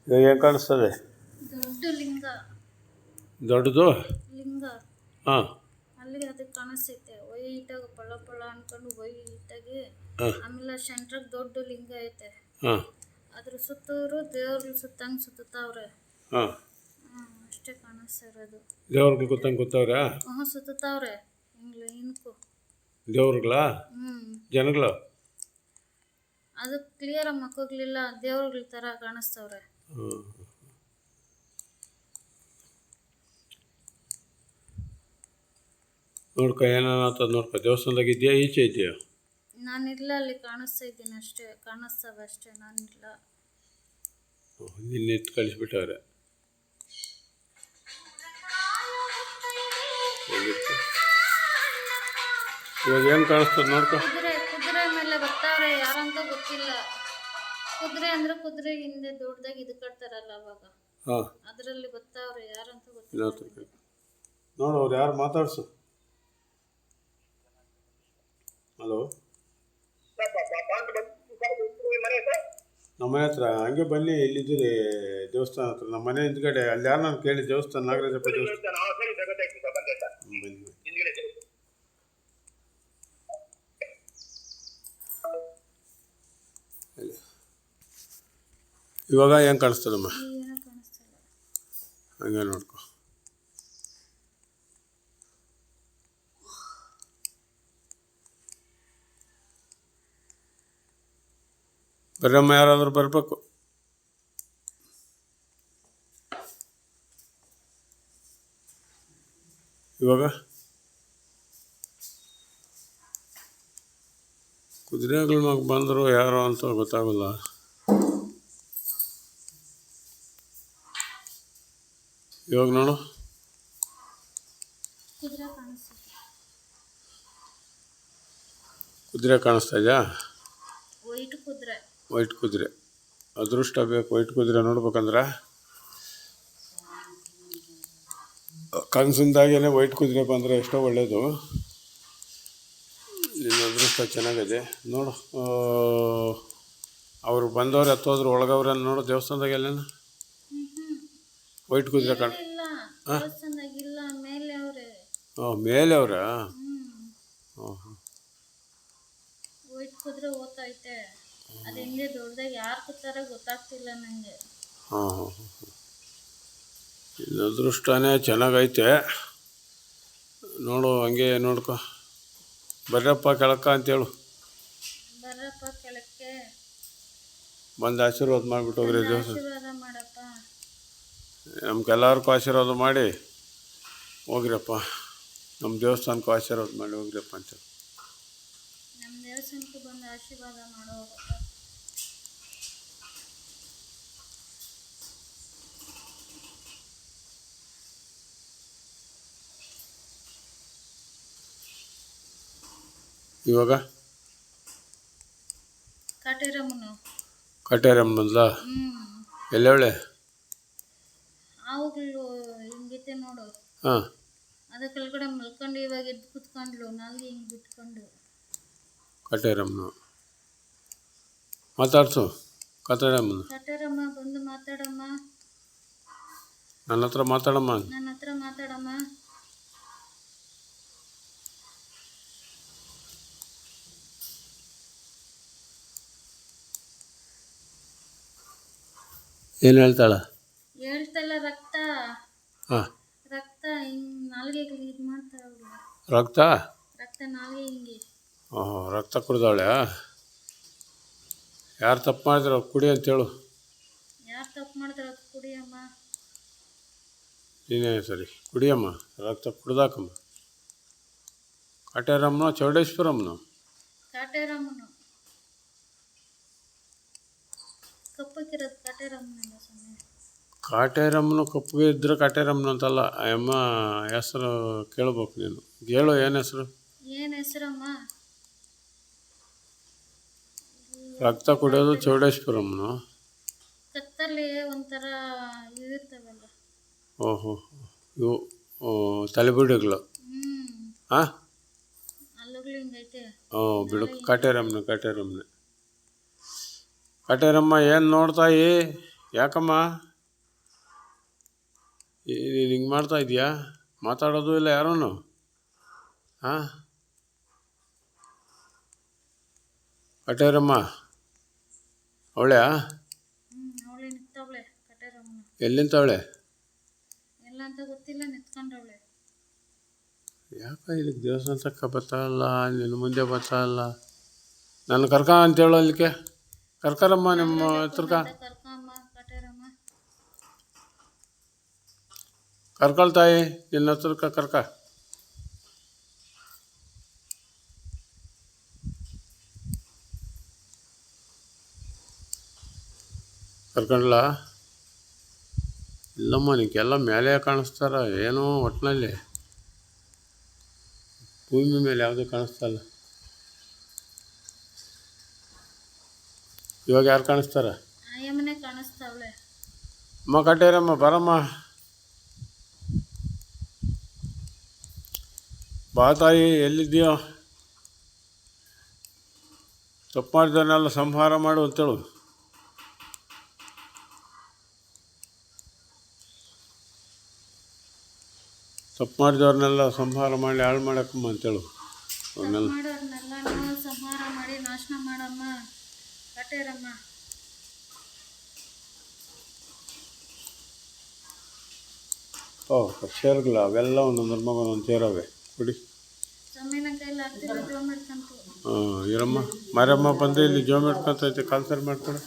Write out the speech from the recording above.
ಇವಾಗ ಏನು ಕಾಣಿಸ್ತದೆ? ದೊಡ್ಡ ಲಿಂಗ. ದೊಡ್ಡದು ಲಿಂಗ ಹಾಂ ಅಲ್ಲಿ ಅದಕ್ಕೆ ಕಾಣಿಸ್ತೈತೆ ವೈಟಾಗಿ ಪಳ ಪಳ ಅನ್ಕೊಂಡು ವೈಟಾಗಿ. ಹಾಂ ಆಮೇಲೆ ಸೆಂಟ್ರಾಗ ದೊಡ್ಡ ಲಿಂಗ ಐತೆ. ಹಾಂ ಅದ್ರ ಸುತ್ತೂರು ದೇವ್ರ ಸುತ್ತಂಗೆ ಸುತ್ತವ್ರೆ. ಹಾಂ ಅಷ್ಟೇ ಕಾಣಿಸ್ತಾ ಇರೋದು. ದೇವ್ರಿಗೆ ಗೊತ್ತಂಗೆ ಗೊತ್ತವ್ರಾ? ಸುತ್ತವ್ರೆ ಹಿಂಗೆ ಇನ್ಕು ದೇವ್ರುಗಳಾ ಜನಗಳು? ಅದು ಕ್ಲಿಯರ್ ಮಕ್ಕೋಗ್ಲಿಲ್ಲ, ದೇವ್ರಗಳ ಥರ ಕಾಣಿಸ್ತವ್ರೆ. ಹಾಂ ನೋಡ್ಕೊ ಏನಾಗ್ತದೆ ನೋಡ್ಕೊ. ದೇವಸ್ಥಾನದಾಗ ಇದೆಯಾ ಈಚೆ ಇದೆಯಾ? ನಾನಿಲ್ಲ, ಅಲ್ಲಿ ಕಾಣಿಸ್ತಾ ಇದ್ದೀನಿ ಅಷ್ಟೇ, ಕಾಣಿಸ್ತವೆ ಅಷ್ಟೇ, ನಾನಿಲ್ಲ. ನಿನ್ನೆ ಎತ್ತು ಕಳಿಸ್ಬಿಟ್ಟವ್ರೆ. ಇವಾಗ ಏನು ಕಾಣಿಸ್ತದೆ ನೋಡ್ಕೊ. ಕುದುರೆ ಮೇಲೆ ಬರ್ತಾವ್ರೆ, ಯಾರಂತ ಗೊತ್ತಿಲ್ಲ. ಕುದುರೆ ಅಂದ್ರೆ ಕುದುರೆ ಹಿಂದೆ ದೊಡ್ಡದಾಗಿ ಇದು ಕಟ್ತಾರಲ್ಲ ಅವಾಗ, ಹಾಂ ಅದರಲ್ಲಿ ಬರ್ತಾವ್ರೆ, ಯಾರಂತ ಗೊತ್ತಿಲ್ಲ. ನೋಡು ಅವ್ರು ಯಾರು ಮಾತಾಡ್ಸು. ಹಲೋ, ನಮ್ಮ ಮನೆ ಹತ್ರ ಹಂಗೆ ಬನ್ನಿ. ಇಲ್ಲಿದ್ದೀರಿ ದೇವಸ್ಥಾನ ಹತ್ರ, ನಮ್ಮ ಮನೆ ಹಿಂದ್ಗಡೆ. ಅಲ್ಲಿ ಯಾರು ನಾನು ಕೇಳಿ ದೇವಸ್ಥಾನ, ನಾಗರಾಜಪ್ಪ ದೇವಸ್ಥಾನ. ಬನ್ನಿ. ಇವಾಗ ಏನು ಕಾಣಿಸ್ತದಮ್ಮ? ಹಂಗೆ ನೋಡ್ಕೊ. ಬರ್ರಮ್ಮ, ಯಾರಾದರೂ ಬರಬೇಕು. ಇವಾಗ ಕುದುರೆಗಳ ಮಗ ಬಂದರು ಯಾರು ಅಂತ ಗೊತ್ತಾಗಲ್ಲ. ಇವಾಗ ನೋಡು, ಕುದುರೆ ಕಾಣಿಸ್ತಾ ಇದೆಯಾ? ವೈಟ್ ಕುದುರೆ. ಅದೃಷ್ಟ ಬೇಕು ವೈಟ್ ಕುದುರೆ ನೋಡ್ಬೇಕಂದ್ರೆ. ಕನಸಿಂದಾಗೇನೆ ವೈಟ್ ಕುದುರೆ ಬಂದರೆ ಎಷ್ಟೋ ಒಳ್ಳೆಯದು. ನಿನ್ನ ಅದೃಷ್ಟ ಚೆನ್ನಾಗಿದೆ ನೋಡು. ಅವರು ಬಂದವ್ರು ಎತ್ತೋದ್ರು ಒಳಗವ್ರೆ ನೋಡು. ದೇವಸ್ಥಾನದಾಗ ಎಲ್ಲೇನು ವೈಟ್ ಕುದುರೆ ಕಾಣ? ಮೇಲೆ ಅವರಾ? ಹಾಂ ವೈಟ್ ಕುದುರೆ ಓದ್ತೈತೆ. ಅದು ಹಿಂಗೆ ದೊಡ್ಡದಾಗಿ ಯಾರು ಕೂತಾರ ಗೊತ್ತಾಗ್ತಿಲ್ಲ ನನಗೆ. ಹಾಂ ಹಾಂ ಹಾಂ ಇದು ಅದೃಷ್ಟನೇ ಚೆನ್ನಾಗೈತೆ ನೋಡು. ಹಂಗೆ ನೋಡ್ಕೊ. ಬರ್ರಪ್ಪ ಕೆಳಕ್ಕ ಅಂತೇಳು. ಬರ್ರಪ್ಪ ಕೆಳಕ್ಕೆ ಬಂದು ಆಶೀರ್ವಾದ ಮಾಡಿಬಿಟ್ಟು ಹೋಗ್ರಿ. ಆಶೀರ್ವಾದ ಮಾಡಪ್ಪ. ನಮ್ಗೆಲ್ಲರಿಗೂ ಆಶೀರ್ವಾದ ಮಾಡಿ ಹೋಗ್ರಪ್ಪ. ನಮ್ಮ ದೇವಸ್ಥಾನಕ್ಕೂ ಆಶೀರ್ವಾದ ಮಾಡಿ ಹೋಗ್ರಪ್ಪ ಅಂತೇಳಿ. ನಮ್ಮ ದೇವಸ್ಥಾನಕ್ಕೂ ಬಂದು ಆಶೀರ್ವಾದ ಮಾಡೋ ಹೋಗಪ್ಪ. ಇವಾಗ ಕಟೇರಮ್ಮನಲ್ಲ ಎಲ್ಲವಳೆ? ಆವುಗಳು ಹಿಂಗೈತೆ ನೋಡು. ಹಾಂ ಅದ ಕೆಳಗಡೆ ಮಲ್ಕೊಂಡು ಇವಾಗ ಎದ್ದು ಕುತ್ಕೊಂಡ್ಲು, ನಾಲ್ಗೆ ಹಿಂಗೆ ಬಿಟ್ಕೊಂಡು. ಕಟೇರಮ್ಮನ ಮಾತಾಡ್ಸು. ಕಟೇರಮ್ಮ ಬಂದು ಮಾತಾಡಮ್ಮ. ನನ್ನ ಹತ್ರ ಮಾತಾಡಮ್ಮ. ಏನು ಹೇಳ್ತಾಳ? ರಕ್ತ ಹಾಂ ರಕ್ತ ಹಿಂಗೆ ನಾಲ್ಗೆಗೆ ಇದು ಮಾಡ್ತಾಳೆ. ರಕ್ತ ನಾಲ್ಗೆ ಹಿಂಗೆ. ಓಹೋ, ರಕ್ತ ಕುಡ್ದಾಳೆ. ಯಾರು ತಪ್ಪು ಮಾಡಿದ್ರು ಕುಡಿ ಅಂತೇಳು. ಯಾರು ತಪ್ಪು ಮಾಡಿದ್ರು ಅದು ಕುಡಿಯಮ್ಮ. ನೀನೇ ಸರಿ ಕುಡಿಯಮ್ಮ. ರಕ್ತ ಕುಡ್ದಾಕಮ್ಮ. ಕಟೇರಮ್ಮನ ಚೌಡೇಶ್ವರಮ್ಮನ? ಕಾಟೇರಮ್ಮನು. ಕಪ್ಪಕ್ಕಿರೋದು ಕಾಟೇರಮ್ಮನಿಂದ ಸುಮ್ಮನೆ. ಕಾಟೇರಮ್ಮನು ಕಪ್ಪಗೆ ಇದ್ದರೆ ಕಾಟೇರಮ್ಮನ ಅಂತಲ್ಲ. ಅಮ್ಮ ಹೆಸರು ಕೇಳ್ಬೇಕು ನೀನು. ಹೇಳು ಏನು ಹೆಸರು? ಏನು ಹೆಸರಮ್ಮ? ರಕ್ತ ಕುಡಿಯೋದು ಚೌಡೇಶ್ವರಮ್ಮನು. ಕತ್ತಲ್ಲಿ ಒಂಥರ ಇರ್ತವಲ್ಲ. ಓಹೋ, ಇವು ತಲೆಬುಡಿಗಳು. ಹಾಂ ಅಲ್ಲುಗಳು ಹಿಂಗೈತೆ. ಬಿಡು. ಕಟೇರಮ್ಮನ. ಕಟೇರಮ್ಮ ಏನು ನೋಡ್ತಾಯಿ? ಯಾಕಮ್ಮ ನೀನು ಹಿಂಗೆ ಮಾಡ್ತಾ ಇದೀಯಾ? ಮಾತಾಡೋದು ಇಲ್ಲ ಯಾರೂ? ಹಾಂ ಕಟೇರಮ್ಮ ಅವಳ್ಯಾ? ಅವಳೆ ನಿಂತವಳೆ ಕಟೇರಮ್ಮ. ಎಲ್ಲಿಂತವಳೆ? ಎಲ್ಲ ಅಂತ ಗೊತ್ತಿಲ್ಲ, ನಿಂತ್ಕೊಂಡವಳೆ. ಯಾಕೆ ಇಲ್ಲಿಗೆ ದೇವಸ್ಥಾನ ತಕ್ಕ ಬರ್ತಾಯಿಲ್ಲ, ನಿನ್ನ ಮುಂದೆ ಬರ್ತಾಯಿಲ್ಲ? ನನ್ನ ಕರ್ಕ ಅಂತೇಳು ಅಲ್ಲಿಗೆ. ಕರ್ಕರಮ್ಮ ನಿಮ್ಮ ಹತ್ರಕ್ಕ. ಕರ್ಕಮ್ಮ ಕಟೇರಮ್ಮ. ಕರ್ಕೊಳ್ತಾಯಿ ನಿನ್ನ ಹತ್ರಕ್ಕ ಕರ್ಕ. ಕರ್ಕೊಂಡ್ಲ? ಇಲ್ಲಮ್ಮ ನಿನಗೆಲ್ಲ ಮೇಲೆ ಕಾಣಿಸ್ತಾರ, ಏನೋ ಒಟ್ಟಿನಲ್ಲಿ ಭೂಮಿ ಮೇಲೆ ಯಾವುದೂ ಕಾಣಿಸ್ತಲ್ಲ. ಇವಾಗ ಯಾರು ಕಾಣಿಸ್ತಾರ? ಆಯಮ್ಮನೆ ಕಾಣಿಸ್ತಾವಳೆ. ಅಮ್ಮ ಕಟೇರಮ್ಮ ಬರಮ್ಮ. ಬಾ ತಾಯಿ, ಎಲ್ಲಿದ್ದೀಯೋ? ತಪ್ಪು ಮಾಡಿದವನ್ನೆಲ್ಲ ಸಂಹಾರ ಮಾಡು ಅಂತೇಳು. ತಪ್ಪು ಮಾಡಿದವ್ರನ್ನೆಲ್ಲ ಸಂಹಾರ ಮಾಡಿ ಹಾಳು ಮಾಡಕ್ಕಮ್ಮ ಅಂತೇಳು. ಅವನ್ನೆಲ್ಲ ಮಾಡೋರ್ನೆಲ್ಲ ಸಂಹಾರ ಮಾಡಿ ನಾಶನ ಮಾಡಮ್ಮ ಕಟೇರಮ್ಮ. ಚೇರ್ಗಳ ಅವೆಲ್ಲ ಒಂದೊಂದು ಮಗ ಒಂದೊಂದು ಚೇರವೆ ಕೊಡಿ. ಜಮೀನ ಕೈಲಿ ಆಗ್ತಿರೋ ಜೋ ಮಾಡ್ಕಂತು. ಇರಮ್ಮ ಮಾರಮ್ಮ ಬಂದು ಇಲ್ಲಿ ಜೋ ಮಾಡ್ಕೊತೈತೆ, ಕಾಲ್ ಸರಿ ಮಾಡ್ಕೊಡು.